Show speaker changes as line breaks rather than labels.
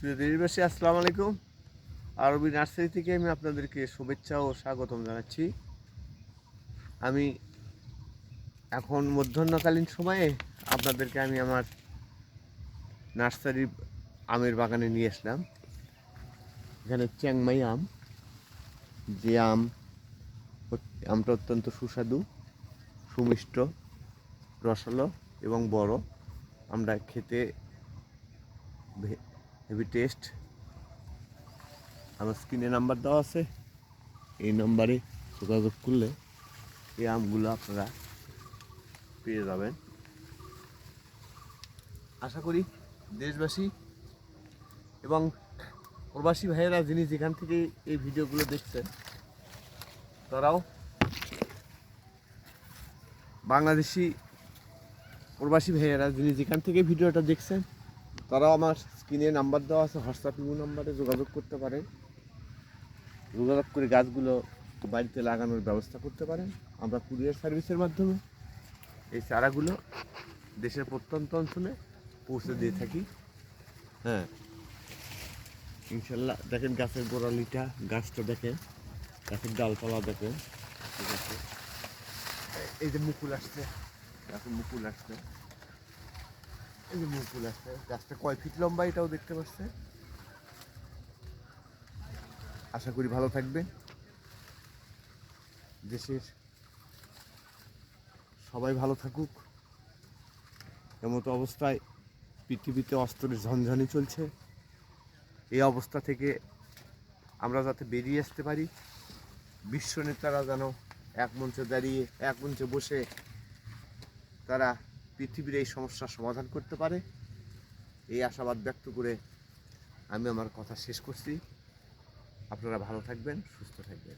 প্রিয় দেশবাসী, আসসালামু আলাইকুম। আরবি নার্সারি থেকে আমি আপনাদেরকে শুভেচ্ছা ও স্বাগতম জানাচ্ছি। আমি এখন মধ্যাহ্নকালীন সময়ে আপনাদেরকে আমি আমার নার্সারি আমের বাগানে নিয়ে আসলাম। এখানে চ্যাংমাই আম, যে আমটা অত্যন্ত সুস্বাদু, সুমিষ্ট, রসালো এবং বড়। আমরা খেতে হেভি টেস্ট। আমার স্ক্রিনে নাম্বার দেওয়া আছে, এই নাম্বারে যোগাযোগ করলে এই আমগুলো আপনারা পেয়ে যাবেন। আশা করি দেশবাসী এবং প্রবাসী ভাইয়েরা যিনি যেখান থেকে এই ভিডিওগুলো দেখছেন, তারাও বাংলাদেশি প্রবাসী ভাইয়েরা যিনি যেখান থেকে ভিডিওটা দেখছেন, তারাও আমার স্ক্রিনে নাম্বার দেওয়া আছে, হোয়াটসঅ্যাপ নাম্বারে যোগাযোগ করতে পারেন। যোগাযোগ করে গাছগুলো বাড়িতে লাগানোর ব্যবস্থা করতে পারেন। আমরা কুরিয়ার সার্ভিসের মাধ্যমে এই চারাগুলো দেশের প্রত্যন্ত অঞ্চলে পৌঁছে দিয়ে থাকি। হ্যাঁ, ইনশাল্লাহ। দেখেন গাছের গোড়ালিটা, গাছটা দেখেন, গাছের ডালপালা দেখেন। ঠিক আছে, এই যে মুকুল আসছে, গাছের মুকুল আসছে, এই যে মুকুল আসছে। গাছটা কয় ফিট লম্বা এটাও দেখতে পাচ্ছে। আশা করি ভালো থাকবেন। দেশের সবাই ভালো থাকুক। এমতো অবস্থায় পৃথিবীতে অস্ত্রের ঝনঝনি চলছে। এই অবস্থা থেকে আমরা যাতে বেরিয়ে আসতে পারি, বিশ্ব নেতারা যেন এক মঞ্চে দাঁড়িয়ে, এক মঞ্চে বসে তারা পৃথিবীর এই সমস্যার সমাধান করতে পারে, এই আশাবাদ ব্যক্ত করে আমি আমার কথা শেষ করছি। আপনারা ভালো থাকবেন, সুস্থ থাকবেন।